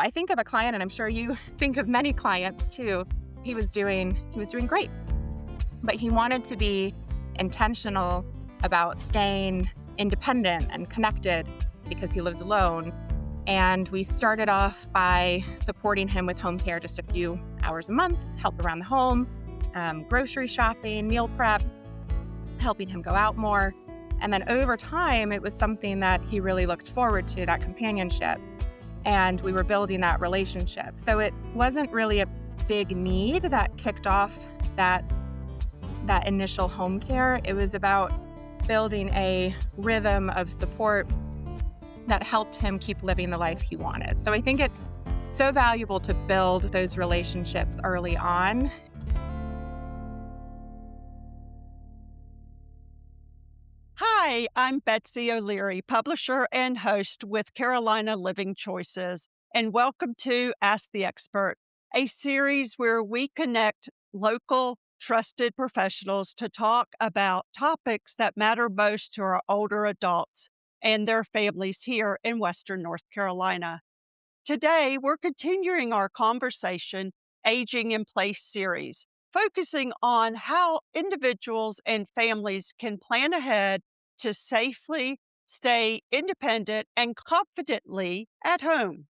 I think of a client, and I'm sure you think of many clients too. He was doing great, but he wanted to be intentional about staying independent and connected because he lives alone. And we started off by supporting him with home care just a few hours a month, help around the home, grocery shopping, meal prep, helping him go out more. And then over time, it was something that he really looked forward to, that companionship. And we were building that relationship. So it wasn't really a big need that kicked off that initial home care. It was about building a rhythm of support that helped him keep living the life he wanted. So I think it's so valuable to build those relationships early on. Hi, I'm Betsy O'Leary, publisher and host with Carolina Living Choices, and welcome to Ask the Expert, a series where we connect local, trusted professionals to talk about topics that matter most to our older adults and their families here in Western North Carolina. Today, we're continuing our conversation, Aging in Place series, focusing on how individuals and families can plan ahead to safely stay independent and confidently at home.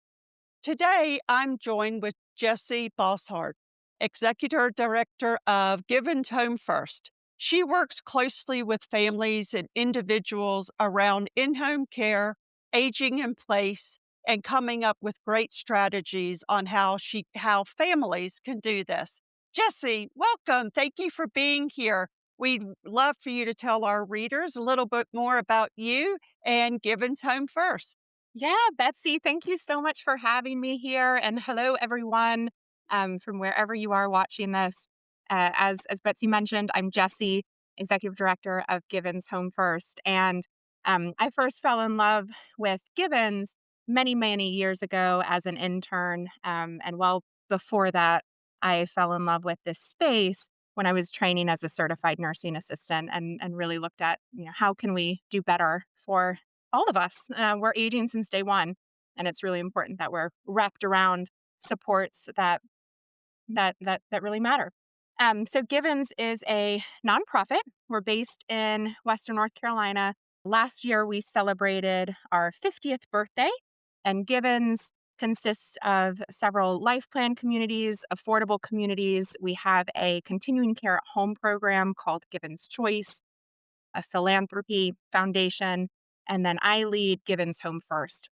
Today, I'm joined with Jessie Bosshard, Executive Director of Givens Home First. She works closely with families and individuals around in-home care, aging in place, and coming up with great strategies on how families can do this. Jessie, welcome. Thank you for being here. We'd love for you to tell our readers a little bit more about you and Givens Home First. Yeah, Betsy, thank you so much for having me here. And hello, everyone, from wherever you are watching this. As Betsy mentioned, I'm Jessie, Executive Director of Givens Home First. And I first fell in love with Givens many, many years ago as an intern. And well before that, I fell in love with this space when I was training as a certified nursing assistant and really looked at, how can we do better for all of us. We're aging since day one, and it's really important that we're wrapped around supports that really matter. So Givens is a nonprofit. We're based in Western North Carolina. Last year, we celebrated our 50th birthday, and Givens consists of several life plan communities, affordable communities. We have a continuing care at home program called Givens Choice, a philanthropy foundation, and then I lead Givens Home First.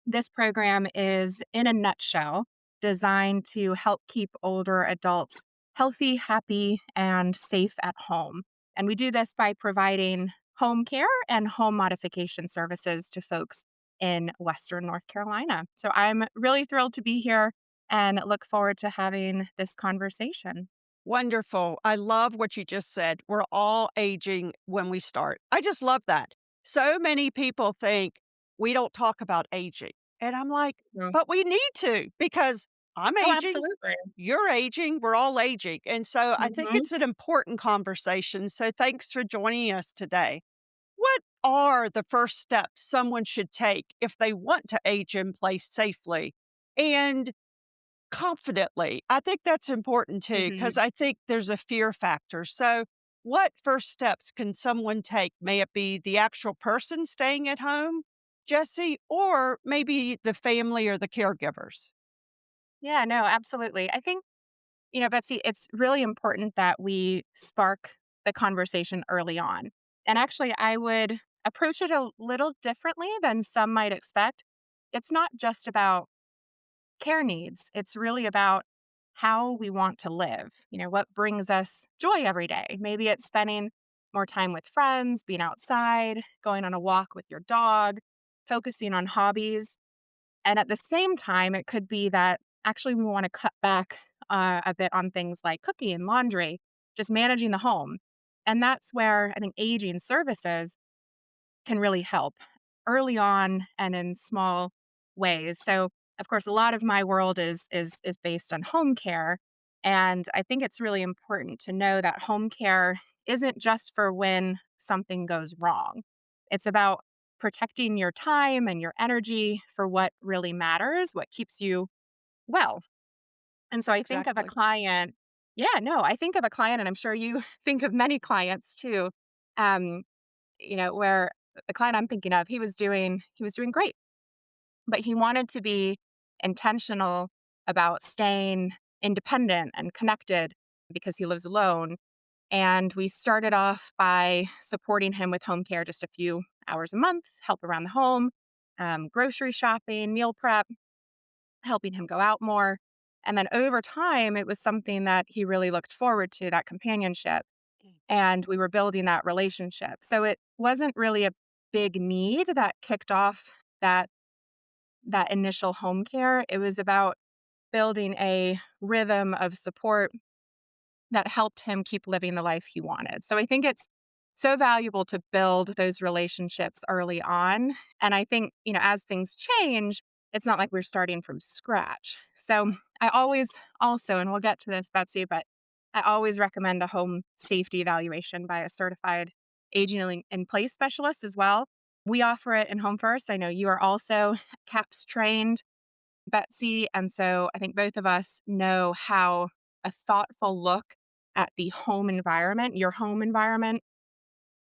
This program is, in a nutshell, designed to help keep older adults healthy, happy, and safe at home. And we do this by providing home care and home modification services to folks in Western North Carolina. So I'm really thrilled to be here and look forward to having this conversation. Wonderful. I love what you just said. We're all aging when we start. I just love that. So many people think we don't talk about aging. And I'm like, Mm. but we need to because I'm Oh, aging, absolutely. you're aging, we're all aging. And so I think Mhm. it's an important conversation. So thanks for joining us today. What are the first steps someone should take if they want to age in place safely? And confidently. I think that's important too, because Mhm. I think there's a fear factor. So, what first steps can someone take? May it be the actual person staying at home, Jesse, or maybe the family or the caregivers? Yeah, no, absolutely. I think, Betsy, it's really important that we spark the conversation early on. And actually, I would approach it a little differently than some might expect. It's not just about care needs, it's really about how we want to live, what brings us joy every day. Maybe it's spending more time with friends, being outside, going on a walk with your dog, focusing on hobbies. And at the same time, it could be that actually we want to cut back a bit on things like cooking and laundry, just managing the home. And that's where I think aging services can really help early on and in small ways. So, of course, a lot of my world is based on home care, and I think it's really important to know that home care isn't just for when something goes wrong. It's about protecting your time and your energy for what really matters, what keeps you well. And so I think of a Exactly. client yeah, no, I think of a client, and I'm sure you think of many clients too, um, where the client I'm thinking of, he was doing great, but he wanted to be intentional about staying independent and connected because he lives alone. And we started off by supporting him with home care just a few hours a month, help around the home, grocery shopping, meal prep, helping him go out more. And then over time, it was something that he really looked forward to, that companionship. And we were building that relationship. So it wasn't really a big need that kicked off that that initial home care. It was about building a rhythm of support that helped him keep living the life he wanted. So I think it's so valuable to build those relationships early on. And I think, as things change, it's not like we're starting from scratch. So I always also, and we'll get to this, Betsy, but I always recommend a home safety evaluation by a certified aging in place specialist as well. We offer it in Home First. I know you are also CAPS trained, Betsy. And so I think both of us know how a thoughtful look at the home environment, your home environment,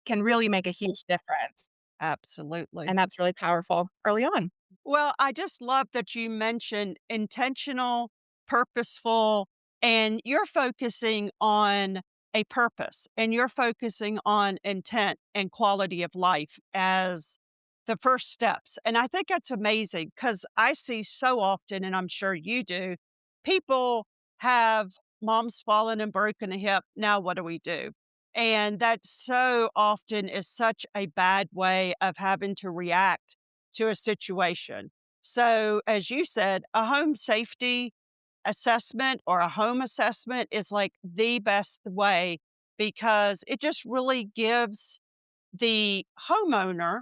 can really make a huge difference. Absolutely. And that's really powerful early on. Well, I just love that you mentioned intentional, purposeful, and you're focusing on a purpose and you're focusing on intent and quality of life as the first steps. And I think that's amazing because I see so often, and I'm sure you do, people have mom's fallen and broken a hip. Now, what do we do? And that so often is such a bad way of having to react to a situation. So, as you said, a home safety assessment or a home assessment is like the best way because it just really gives the homeowner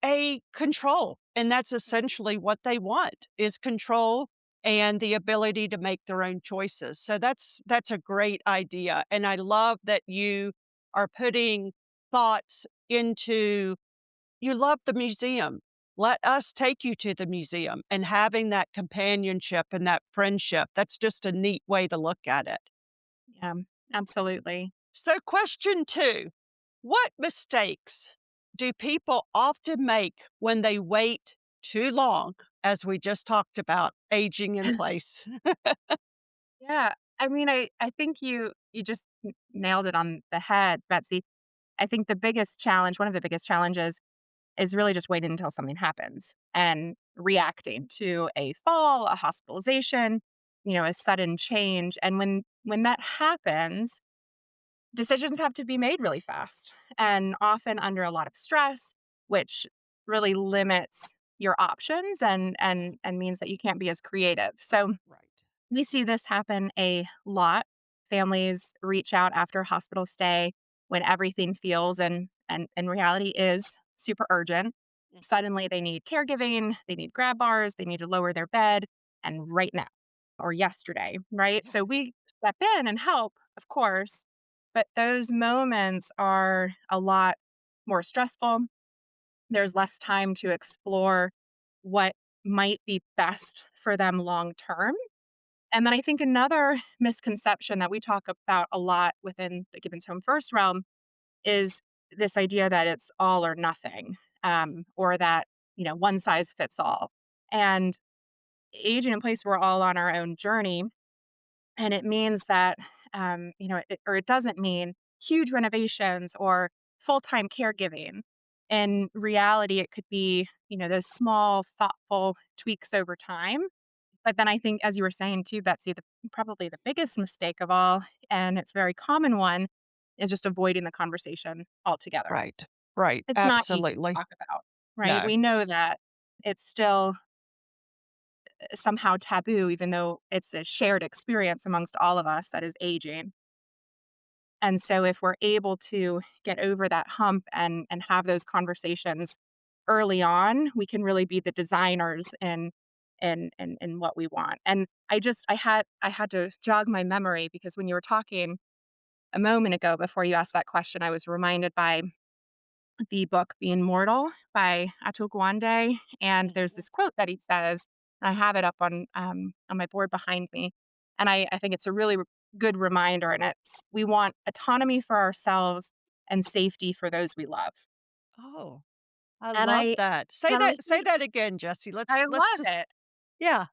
a control. And that's essentially what they want is control and the ability to make their own choices. So that's a great idea. And I love that you are putting thoughts into you love the museum. Let us take you to the museum and having that companionship and that friendship. That's just a neat way to look at it. Yeah, absolutely. So, question two, what mistakes do people often make when they wait too long, as we just talked about, aging in place? Yeah. I mean, I think you just nailed it on the head, Betsy. I think the biggest challenge, one of the biggest challenges is really just waiting until something happens and reacting to a fall, a hospitalization, a sudden change. And when that happens, decisions have to be made really fast and often under a lot of stress, which really limits your options and means that you can't be as creative. So Right. we see this happen a lot. Families reach out after a hospital stay when everything feels and in reality is super urgent. Suddenly they need caregiving, they need grab bars, they need to lower their bed, and right now or yesterday, right? Yeah. So we step in and help, of course, but those moments are a lot more stressful. There's less time to explore what might be best for them long term. And then I think another misconception that we talk about a lot within the Gibbons Home First realm is this idea that it's all or nothing, or that, one size fits all. And aging in place, we're all on our own journey. And it means that, or it doesn't mean huge renovations or full time caregiving. In reality, it could be, those small, thoughtful tweaks over time. But then I think, as you were saying too, Betsy, probably the biggest mistake of all, and it's a very common one, is just avoiding the conversation altogether. Right. Right. It's not easy to Absolutely. talk about, right? No. We know that it's still somehow taboo, even though it's a shared experience amongst all of us that is aging. And so if we're able to get over that hump and have those conversations early on, we can really be the designers in what we want. And I had to jog my memory because when you were talking a moment ago before you asked that question, I was reminded by the book Being Mortal by Atul Gawande, and there's Mhm. this quote that he says, and I have it up on my board behind me, and I think it's a really good reminder, and it's, "We want autonomy for ourselves and safety for those we love." Oh, I And love that. Say that again, Jesse. I Let's love it. yeah.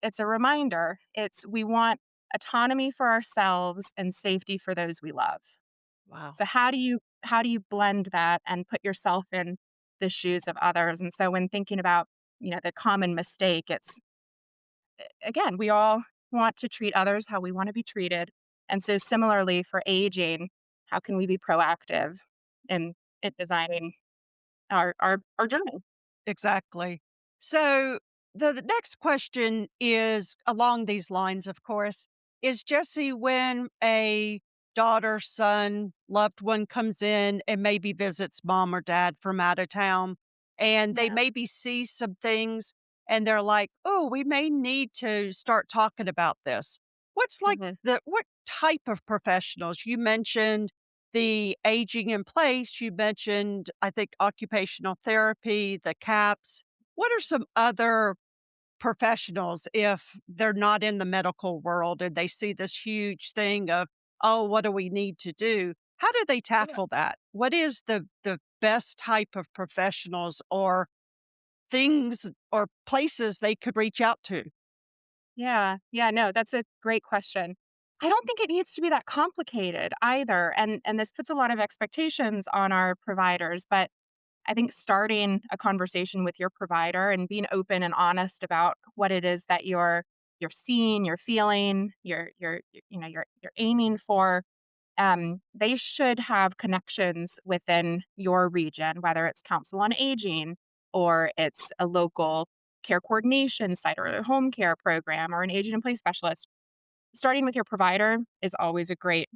It's a reminder. It's, we want autonomy for ourselves and safety for those we love. Wow. So how do you blend that and put yourself in the shoes of others? And so when thinking about, the common mistake, it's, again, we all want to treat others how we want to be treated. And so similarly for aging, how can we be proactive in designing our journey? Exactly. So the next question is along these lines, of course. Is Jesse, when a daughter, son, loved one comes in and maybe visits mom or dad from out of town, and they Yeah. maybe see some things and they're like, oh, we may need to start talking about this. What's like Mhm. what type of professionals? You mentioned the aging in place, you mentioned, I think, occupational therapy, the CAPS. What are some other professionals if they're not in the medical world and they see this huge thing of, oh, what do we need to do? How do they Yeah. tackle that? What is the best type of professionals or things or places they could reach out to? Yeah. Yeah, no, that's a great question. I don't think it needs to be that complicated either, and this puts a lot of expectations on our providers, but I think starting a conversation with your provider and being open and honest about what it is that you're seeing, you're feeling, you're aiming for, they should have connections within your region, whether it's council on aging or it's a local care coordination site or a home care program or an aging in place specialist. Starting with your provider is always a great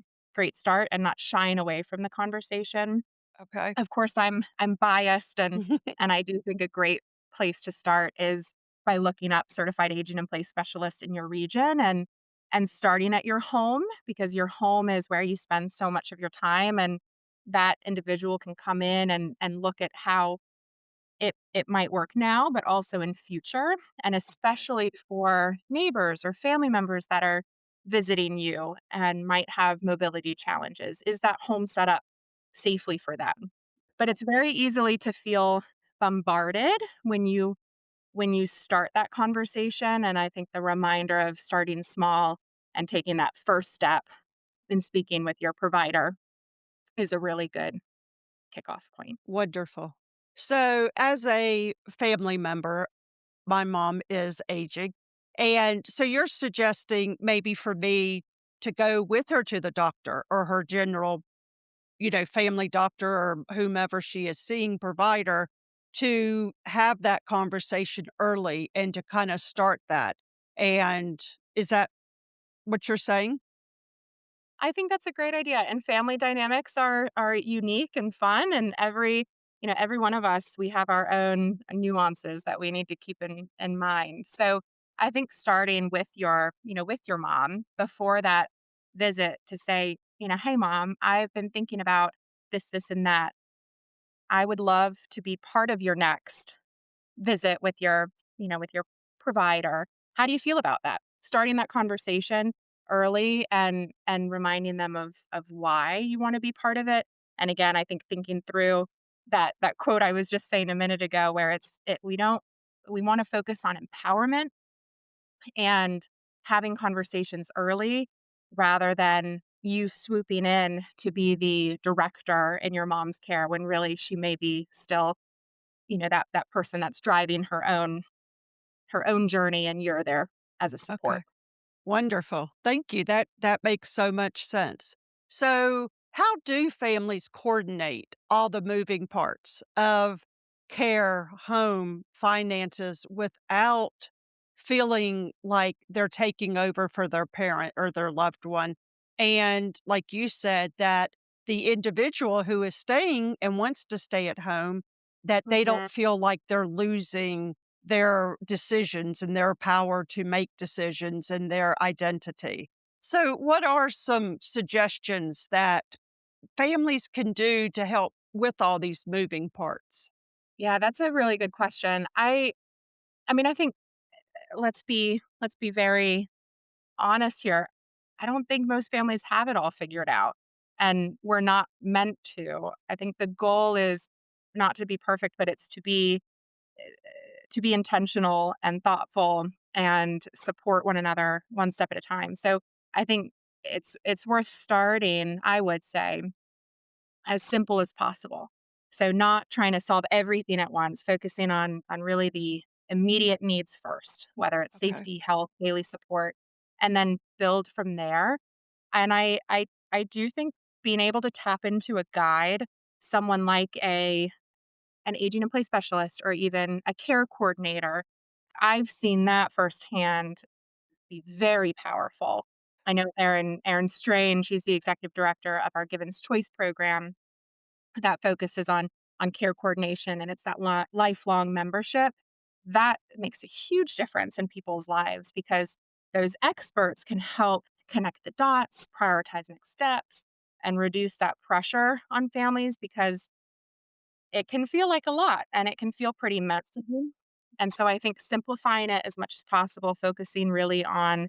start, and not shying away from the conversation. Okay. Of course, I'm biased, and I do think a great place to start is by looking up certified aging in place specialists in your region, and starting at your home, because your home is where you spend so much of your time, and that individual can come in and look at how it might work now, but also in future, and especially for neighbors or family members that are visiting you and might have mobility challenges. Is that home set up safely for them? But it's very easily to feel bombarded when you start that conversation, and I think the reminder of starting small and taking that first step in speaking with your provider is a really good kickoff point. Wonderful. So, as a family member, my mom is aging. And so you're suggesting maybe for me to go with her to the doctor or her general, family doctor or whomever she is seeing provider to have that conversation early and to kind of start that. And is that what you're saying? I think that's a great idea, and family dynamics are unique and fun, and every one of us, we have our own nuances that we need to keep in mind. So, I think starting with your mom before that visit to say, "Hey mom, I've been thinking about this, and that. I would love to be part of your next visit with your provider. How do you feel about that?" Starting that conversation early and reminding them of why you want to be part of it. And again, I think thinking through that quote I was just saying a minute ago, where we want to focus on empowerment and having conversations early rather than you swooping in to be the director in your mom's care when really she may be still, that person that's driving her own journey, and you're there as a support. Okay. Wonderful. Thank you. That makes so much sense. So, how do families coordinate all the moving parts of care, home, finances without feeling like they're taking over for their parent or their loved one? And like you said, that the individual who is staying and wants to stay at home, that they don't Mhm. feel like they're losing their decisions and their power to make decisions and their identity. So, what are some suggestions that families can do to help with all these moving parts? Yeah, that's a really good question. I mean, I think let's be very honest here. I don't think most families have it all figured out, and we're not meant to. I think the goal is not to be perfect, but it's to be intentional and thoughtful and support one another one step at a time. So I think it's worth starting, I would say, as simple as possible. So not trying to solve everything at once, focusing on really the immediate needs first, whether it's Okay. safety, health, daily support, and then build from there. And I do think being able to tap into a guide, someone like a an aging in place specialist or even a care coordinator, I've seen that firsthand be very powerful. I know Erin Strain, she's the executive director of our Given's Choice program that focuses on care coordination, and it's that lifelong membership. That makes a huge difference in people's lives because those experts can help connect the dots, prioritize next steps, and reduce that pressure on families because it can feel like a lot and it can feel pretty messy. And so I think simplifying it as much as possible, focusing really on,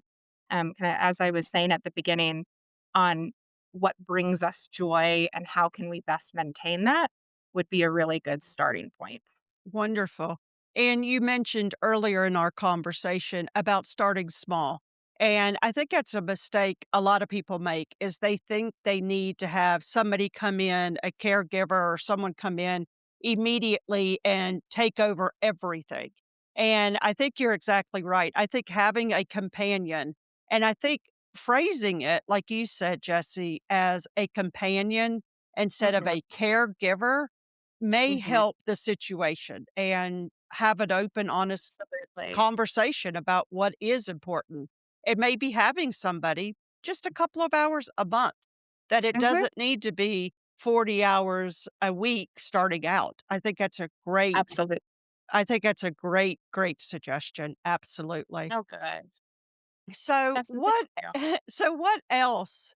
kind of as I was saying at the beginning, on what brings us joy and how can we best maintain that would be a really good starting point. Wonderful. And you mentioned earlier in our conversation about starting small. And I think that's a mistake a lot of people make is they think they need to have somebody come in, a caregiver or someone come in immediately and take over everything. And I think you're exactly right. I think having a companion and I think phrasing it, like you said, Jesse, as a companion instead of Mhm, a caregiver may mhm, help the situation and have an open, honest absolutely. conversation about what is important. It may be having somebody just a couple of hours a month, that it Mhm, doesn't need to be 40 hours a week starting out. absolutely. I think that's a great, great suggestion. Absolutely. Oh, good. So That's thank what you. so what else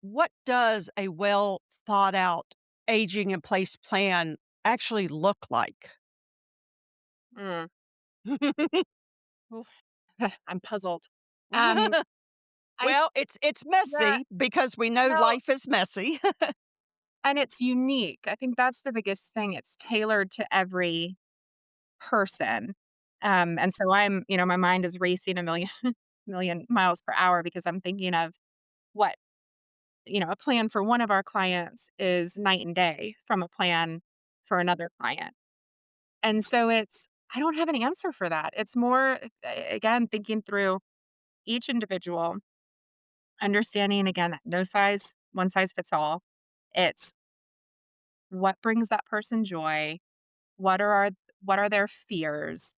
what does a well thought out aging in place plan actually look like? Mm. Oof. I'm puzzled. Um, I Well, it's yeah, messy because we know well, life is messy. and it's unique. I think that's the biggest thing. It's tailored to every person. And so my mind is racing a million million miles per hour because I'm thinking of what, a plan for one of our clients is night and day from a plan for another client. And so I don't have an answer for that. It's more, again, thinking through each individual, understanding again that no one size fits all. It's what brings that person joy, what are our what are their fears,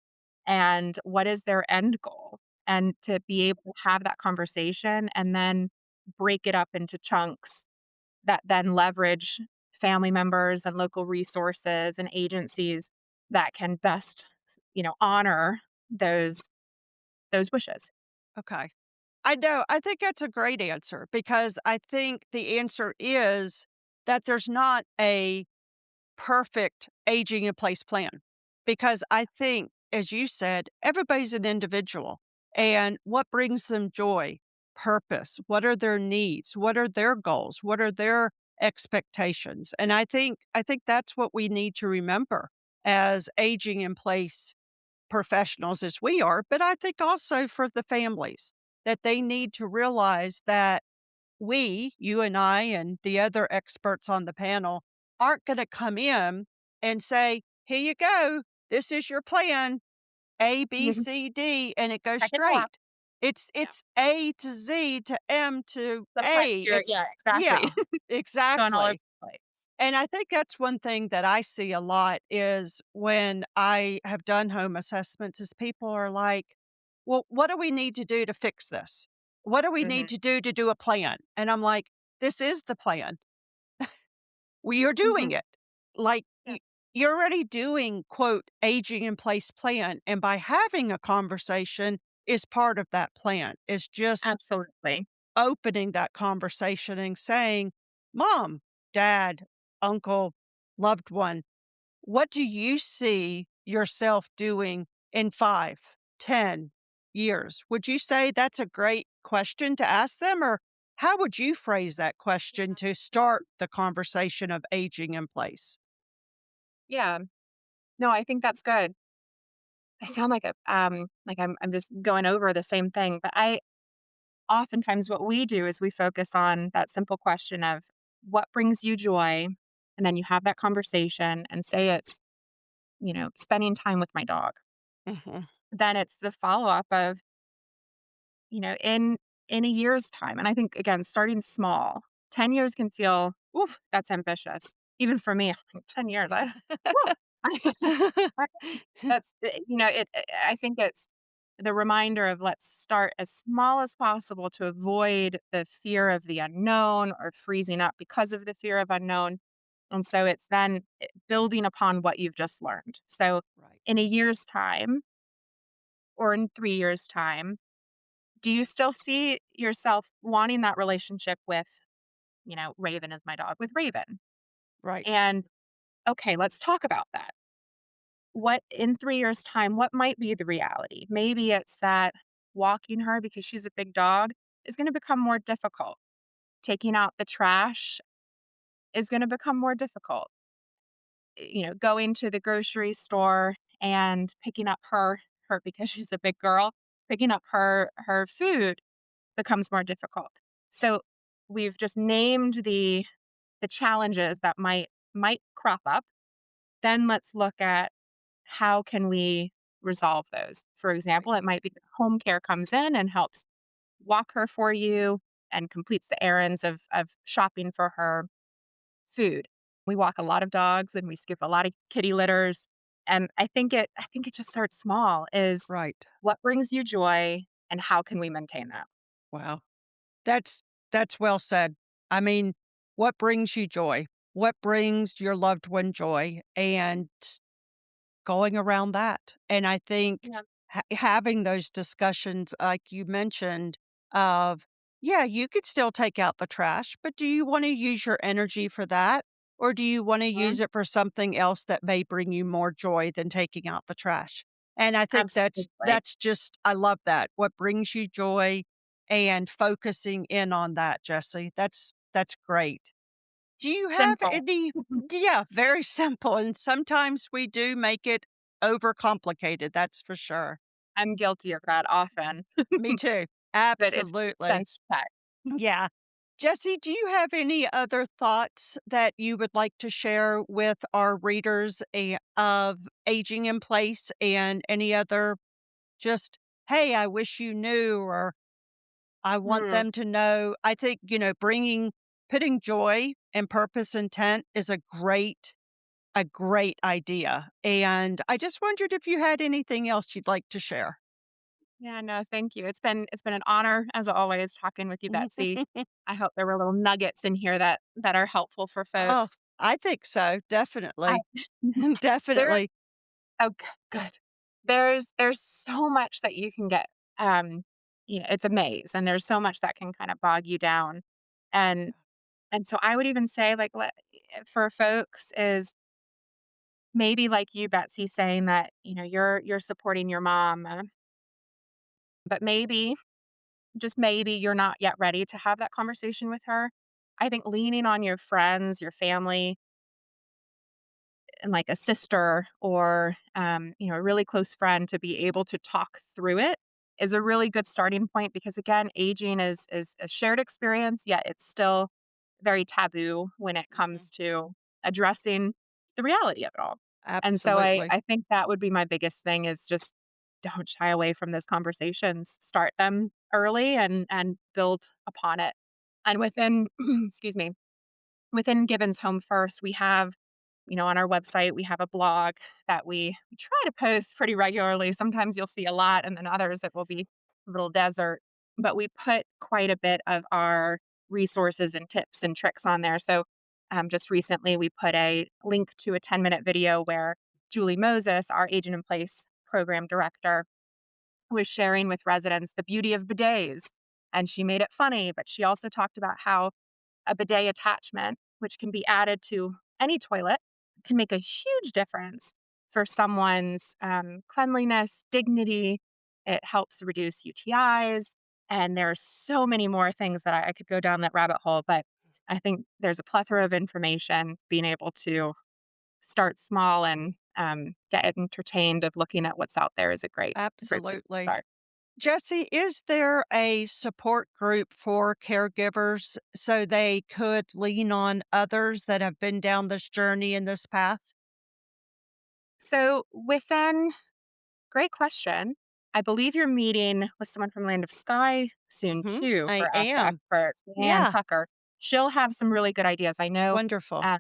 and what is their end goal? And to be able to have that conversation and then break it up into chunks that then leverage family members and local resources and agencies that can best, honor those wishes. Okay. I know. I think that's a great answer because I think the answer is that there's not a perfect aging in place plan. Because I think, as you said, everybody's an individual and what brings them joy, purpose, what are their needs, what are their goals, what are their expectations. And I think that's what we need to remember as aging in place professionals as we are, but I think also for the families that they need to realize that you and I, and the other experts on the panel, aren't going to come in and say, here you go. This is your plan, A, B, Mhm. C, D, and it goes Check it off. straight. It's Yeah. it's A to Z to M to Sometimes A. yeah, exactly. Yeah, Going all over exactly. the place. And I think that's one thing that I see a lot is when I have done home assessments is people are like, "Well, what do we need to do to fix this? What do we need Mhm. to do a plan?" And I'm like, "This is the plan. We are doing Mhm. it. Like Yeah. you're already doing quote aging in place plan and by having a conversation is part of that plan. Is just Absolutely. opening that conversation and saying, "Mom, dad, uncle, loved one, what do you see yourself doing in 5, 10 years? Would you say that's a great question to ask them? Or how would you phrase that question to start the conversation of aging in place? Yeah. No, I think that's good. I sound like I'm just going over the same thing, but I oftentimes what we do is we focus on that simple question of what brings you joy, and then you have that conversation and say it's, spending time with my dog. Mhm. Then it's the follow-up of, in a year's time, and I think, again, starting small. 10 years can feel, oof, that's ambitious. Even for me, 10 years, woo. I that's, I think it's the reminder of let's start as small as possible to avoid the fear of the unknown or freezing up because of the fear of unknown. And so it's then building upon what you've just learned. So Right, in a year's time or in 3 years' time, do you still see yourself wanting that relationship with, Raven is my dog, with Raven? right, And okay, let's talk about that. What in 3 years' time, what might be the reality? Maybe it's that walking her because she's a big dog is gonna become more difficult. Taking out the trash is gonna become more difficult. Going to the grocery store and picking up her because she's a big girl, picking up her food becomes more difficult. So, we've just named the challenges that might crop up. Then let's look at how can we resolve those? For right, example, it might be that home care comes in and helps walk her for you and completes the errands of shopping for her food. We walk a lot of dogs and we skip a lot of kitty litters. And I think it just starts small is right. what brings you joy and how can we maintain that? Wow. That's that's well said. I mean, what brings you joy? What brings your loved one joy? And going around that. And I think Yeah. having those discussions, like you mentioned, of, yeah, you could still take out the trash, but do you want to use your energy for that? Or do you want to Mhm. use it for something else that may bring you more joy than taking out the trash? And I think Absolutely. that's just I love that. What brings you joy and focusing in on that, Jesse. That's great. Do you have Simple. any Yeah, very simple, and sometimes we do make it overcomplicated, that's for sure. I'm guilty of that often, Me too. but it's Absolutely. sense check. Yeah. Jesse, do you have any other thoughts that you would like to share with our readers of aging in place and any other just, "Hey, I wish you knew," or "I want Hmm. them to know." I think, bringing putting joy and purpose intent is a great idea, and I just wondered if you had anything else you'd like to share. Yeah, no, thank you. It's been an honor as always talking with you, Betsy. I hope there were little nuggets in here that are helpful for Oh, folks. I think so, I definitely, there definitely. oh, good. There's so much that you can get. Um, it's a maze, and there's so much that can kind of bog you down. And and so I would even say, like, for folks is maybe like you, Betsy, saying that you're supporting your mom, but maybe just maybe you're not yet ready to have that conversation with her. I think leaning on your friends, your family, and like a sister or a really close friend to be able to talk through it is a really good starting point because again, aging is a shared experience, yet it's still very taboo when it Mhm. comes to addressing the reality of it all. And so I Absolutely. I think that would be my biggest thing is just don't shy away from those conversations. Start them early and build upon it. And within excuse me, within Gibbons Home First, we have, on our website, we have a blog that we try to post pretty regularly. Sometimes you'll see a lot, and then others it will be a little desert. But we put quite a bit of our resources and tips and tricks on there. So just recently, we put a link to a 10-minute video where Julie Moses, our Agent in Place program director, was sharing with residents the beauty of bidets. And she made it funny, but she also talked about how a bidet attachment which can be added to any toilet, can make a huge difference for someone's cleanliness, dignity. It helps reduce UTIs. And there are so many more things that I could go down that rabbit hole, but I think there's a plethora of information. Being able to start small and get entertained of looking at what's out there is a great place to Absolutely. start. Jesse, is there a support group for caregivers so they could lean on others that have been down this journey and this path? So within Great question. I believe you're meeting with someone from Land of Sky soon Hmm. too I for Ask the am. Experts, Ann Yeah. Tucker. She'll have some really good ideas. I know Wonderful. uh,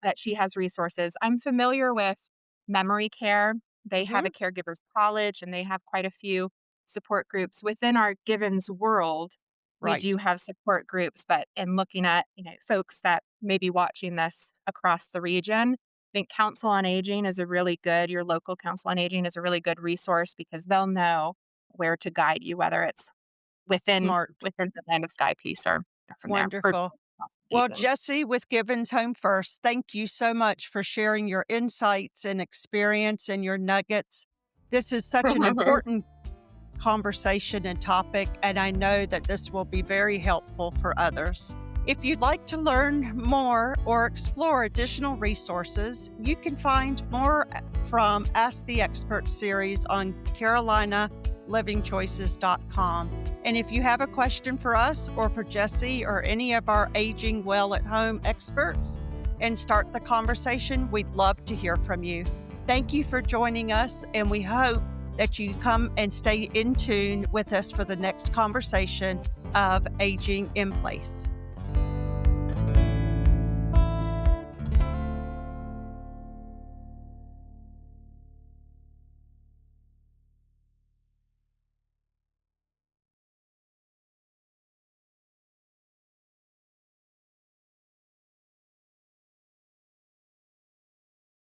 that she has resources. I'm familiar with memory care. They have Hmm. a caregivers college and they have quite a few support groups within our Givens world. We Right. do have support groups, but in looking at, folks that may be watching this across the region, I think Council on Aging is your local Council on Aging is a really good resource because they'll know where to guide you, whether it's within Smart. within the Land of Sky piece or from there for Wonderful. Well, aging. Jesse with Givens Home First, thank you so much for sharing your insights and experience and your nuggets. This is such an important conversation and topic, and I know that this will be very helpful for others. If you'd like to learn more or explore additional resources, you can find more from Ask the Expert series on carolinalivingchoices.com. And if you have a question for us or for Jesse or any of our Aging Well at Home experts and start the conversation, we'd love to hear from you. Thank you for joining us, and we hope that you come and stay in tune with us for the next conversation of Aging in Place.